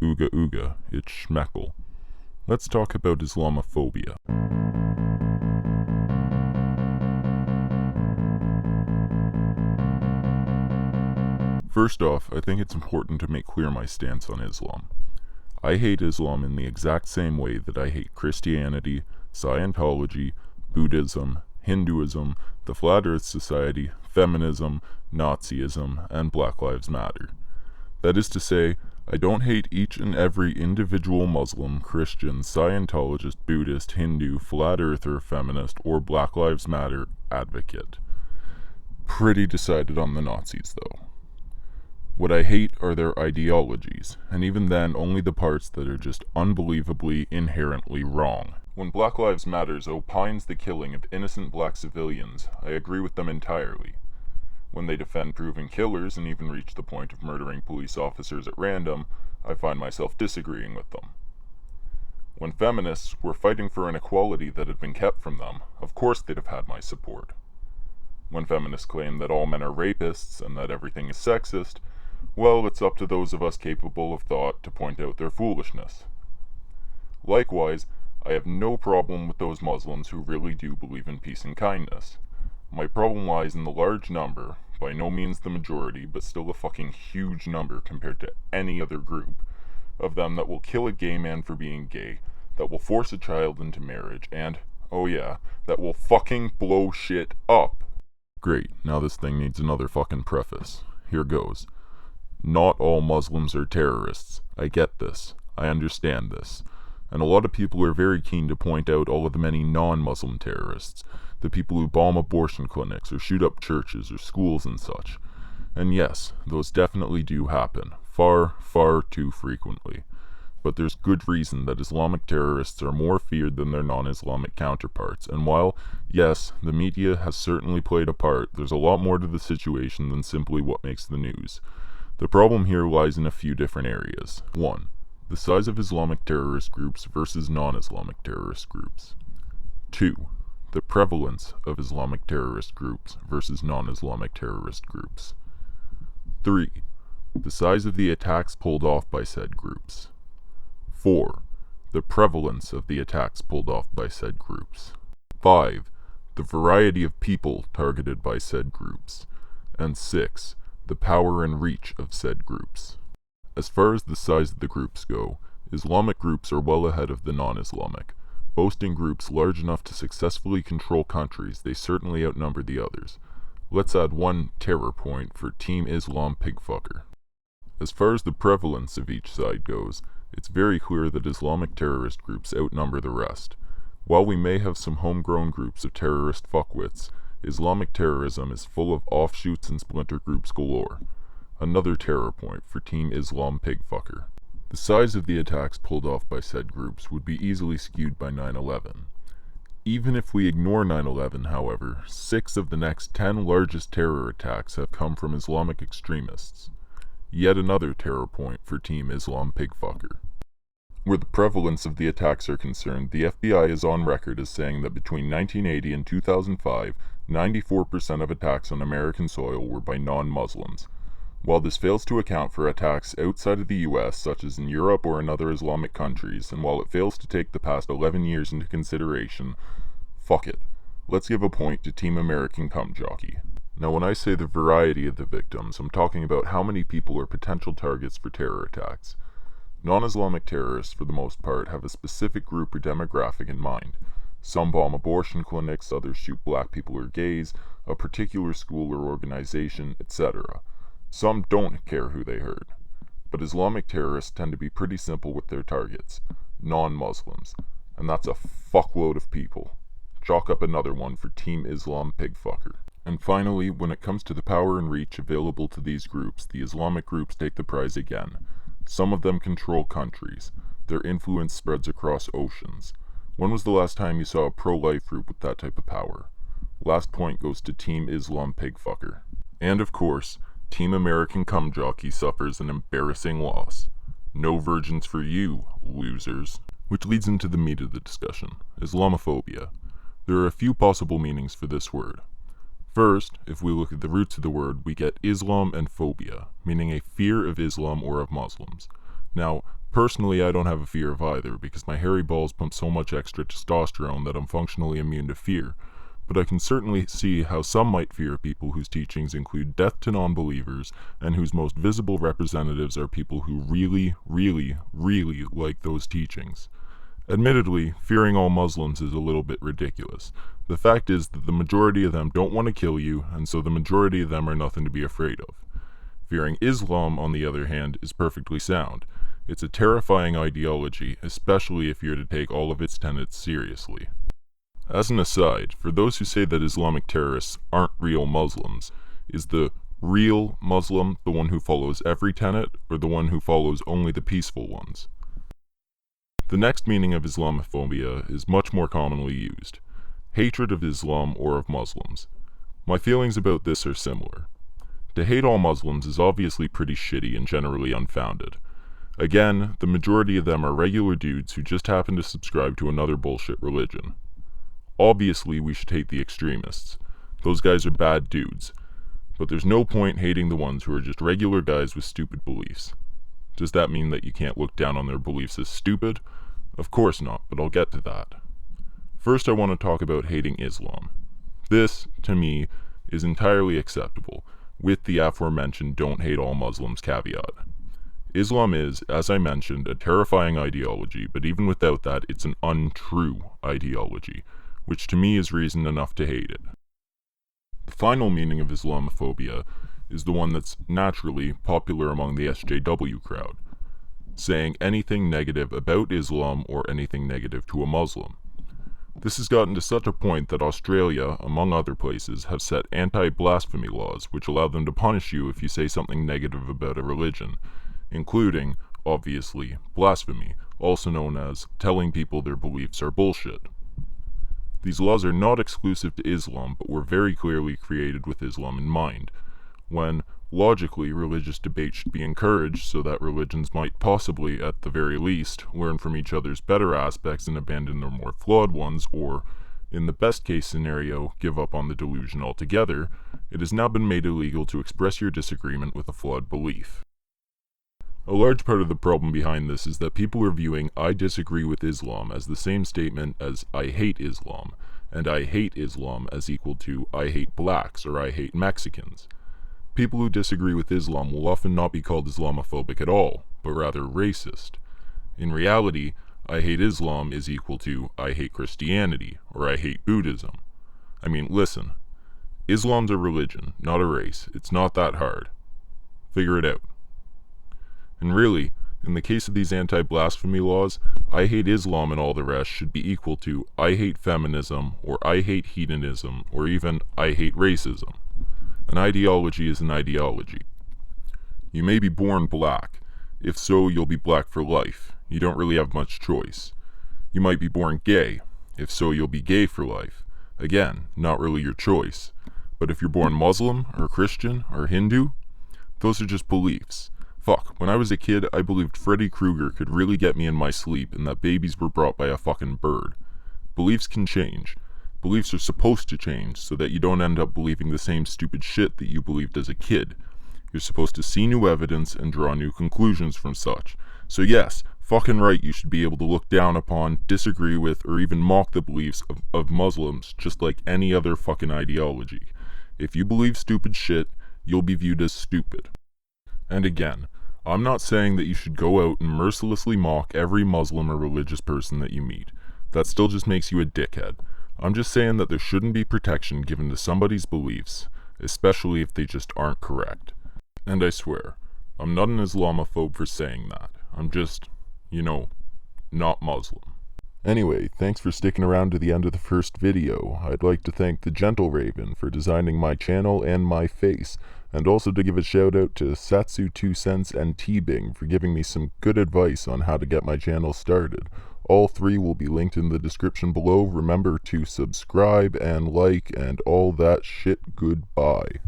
Ooga ooga, it's Schmeckle. Let's talk about Islamophobia. First off, I think it's important to make clear my stance on Islam. I hate Islam in the exact same way that I hate Christianity, Scientology, Buddhism, Hinduism, the Flat Earth Society, feminism, Nazism, and Black Lives Matter. That is to say, I don't hate each and every individual Muslim, Christian, Scientologist, Buddhist, Hindu, Flat Earther, feminist, or Black Lives Matter advocate. Pretty decided on the Nazis, though. What I hate are their ideologies, and even then only the parts that are just unbelievably, inherently wrong. When Black Lives Matter opines the killing of innocent black civilians, I agree with them entirely. When they defend proven killers and even reach the point of murdering police officers at random, I find myself disagreeing with them. When feminists were fighting for an equality that had been kept from them, of course they'd have had my support. When feminists claim that all men are rapists and that everything is sexist, well, it's up to those of us capable of thought to point out their foolishness. Likewise, I have no problem with those Muslims who really do believe in peace and kindness. My problem lies in the large number, by no means the majority, but still a fucking huge number compared to any other group, of them that will kill a gay man for being gay, that will force a child into marriage, and, oh yeah, that will fucking blow shit up. Great, now this thing needs another fucking preface. Here goes. Not all Muslims are terrorists. I get this. I understand this. And a lot of people are very keen to point out all of the many non-Muslim terrorists, the people who bomb abortion clinics or shoot up churches or schools and such. And yes, those definitely do happen, far, far too frequently. But there's good reason that Islamic terrorists are more feared than their non-Islamic counterparts, and while, yes, the media has certainly played a part, there's a lot more to the situation than simply what makes the news. The problem here lies in a few different areas. 1. The size of Islamic terrorist groups versus non-Islamic terrorist groups. 2. The prevalence of Islamic terrorist groups versus non-Islamic terrorist groups. 3. The size of the attacks pulled off by said groups. 4. The prevalence of the attacks pulled off by said groups. 5. The variety of people targeted by said groups. And 6. The power and reach of said groups. As far as the size of the groups go, Islamic groups are well ahead of the non-Islamic. Boasting groups large enough to successfully control countries, they certainly outnumber the others. Let's add one terror point for Team Islam Pigfucker. As far as the prevalence of each side goes, it's very clear that Islamic terrorist groups outnumber the rest. While we may have some homegrown groups of terrorist fuckwits, Islamic terrorism is full of offshoots and splinter groups galore. Another terror point for Team Islam Pigfucker. The size of the attacks pulled off by said groups would be easily skewed by 9/11. Even if we ignore 9/11, however, 6 of the next 10 largest terror attacks have come from Islamic extremists. Yet another terror point for Team Islam Pigfucker. Where the prevalence of the attacks are concerned, the FBI is on record as saying that between 1980 and 2005, 94% of attacks on American soil were by non-Muslims. While this fails to account for attacks outside of the US, such as in Europe or in other Islamic countries, and while it fails to take the past 11 years into consideration, fuck it. Let's give a point to Team American Cum Jockey. Now when I say the variety of the victims, I'm talking about how many people are potential targets for terror attacks. Non-Islamic terrorists, for the most part, have a specific group or demographic in mind. Some bomb abortion clinics, others shoot black people or gays, a particular school or organization, etc. Some don't care who they hurt. But Islamic terrorists tend to be pretty simple with their targets. Non-Muslims. And that's a fuckload of people. Chalk up another one for Team Islam Pigfucker. And finally, when it comes to the power and reach available to these groups, the Islamic groups take the prize again. Some of them control countries. Their influence spreads across oceans. When was the last time you saw a pro-life group with that type of power? Last point goes to Team Islam Pigfucker. And of course, Team American Cum Jockey suffers an embarrassing loss. No virgins for you, losers. Which leads into the meat of the discussion, Islamophobia. There are a few possible meanings for this word. First, if we look at the roots of the word, we get Islam and phobia, meaning a fear of Islam or of Muslims. Now, personally, I don't have a fear of either, because my hairy balls pump so much extra testosterone that I'm functionally immune to fear. But I can certainly see how some might fear people whose teachings include death to non-believers, and whose most visible representatives are people who really, really, really like those teachings. Admittedly, fearing all Muslims is a little bit ridiculous. The fact is that the majority of them don't want to kill you, and so the majority of them are nothing to be afraid of. Fearing Islam, on the other hand, is perfectly sound. It's a terrifying ideology, especially if you're to take all of its tenets seriously. As an aside, for those who say that Islamic terrorists aren't real Muslims, is the real Muslim the one who follows every tenet, or the one who follows only the peaceful ones? The next meaning of Islamophobia is much more commonly used: hatred of Islam or of Muslims. My feelings about this are similar. To hate all Muslims is obviously pretty shitty and generally unfounded. Again, the majority of them are regular dudes who just happen to subscribe to another bullshit religion. Obviously, we should hate the extremists. Those guys are bad dudes. But there's no point hating the ones who are just regular guys with stupid beliefs. Does that mean that you can't look down on their beliefs as stupid? Of course not, but I'll get to that. First, I want to talk about hating Islam. This, to me, is entirely acceptable, with the aforementioned don't hate all Muslims caveat. Islam is, as I mentioned, a terrifying ideology, but even without that, it's an untrue ideology, which to me is reason enough to hate it. The final meaning of Islamophobia is the one that's naturally popular among the SJW crowd: saying anything negative about Islam or anything negative to a Muslim. This has gotten to such a point that Australia, among other places, have set anti-blasphemy laws which allow them to punish you if you say something negative about a religion, including, obviously, blasphemy, also known as telling people their beliefs are bullshit. These laws are not exclusive to Islam, but were very clearly created with Islam in mind, when, logically, religious debate should be encouraged so that religions might possibly, at the very least, learn from each other's better aspects and abandon their more flawed ones, or, in the best case scenario, give up on the delusion altogether. It has now been made illegal to express your disagreement with a flawed belief. A large part of the problem behind this is that people are viewing "I disagree with Islam" as the same statement as "I hate Islam," and "I hate Islam" as equal to "I hate blacks" or "I hate Mexicans." People who disagree with Islam will often not be called Islamophobic at all, but rather racist. In reality, "I hate Islam" is equal to "I hate Christianity" or "I hate Buddhism." I mean, listen, Islam's a religion, not a race. It's not that hard. Figure it out. And really, in the case of these anti-blasphemy laws, "I hate Islam" and all the rest should be equal to "I hate feminism" or "I hate hedonism" or even "I hate racism." An ideology is an ideology. You may be born black. If so, you'll be black for life. You don't really have much choice. You might be born gay. If so, you'll be gay for life. Again, not really your choice. But if you're born Muslim, or Christian, or Hindu, those are just beliefs. Fuck, when I was a kid, I believed Freddy Krueger could really get me in my sleep and that babies were brought by a fucking bird. Beliefs can change. Beliefs are supposed to change so that you don't end up believing the same stupid shit that you believed as a kid. You're supposed to see new evidence and draw new conclusions from such. So yes, fucking right, you should be able to look down upon, disagree with, or even mock the beliefs of Muslims just like any other fucking ideology. If you believe stupid shit, you'll be viewed as stupid. And again, I'm not saying that you should go out and mercilessly mock every Muslim or religious person that you meet. That still just makes you a dickhead. I'm just saying that there shouldn't be protection given to somebody's beliefs, especially if they just aren't correct. And I swear, I'm not an Islamophobe for saying that. I'm just, not Muslim. Anyway, thanks for sticking around to the end of the first video. I'd like to thank the Gentle Raven for designing my channel and my face, and also to give a shout out to Satsu2cents and T-Bing for giving me some good advice on how to get my channel started. All three will be linked in the description below. Remember to subscribe and like and all that shit. Goodbye.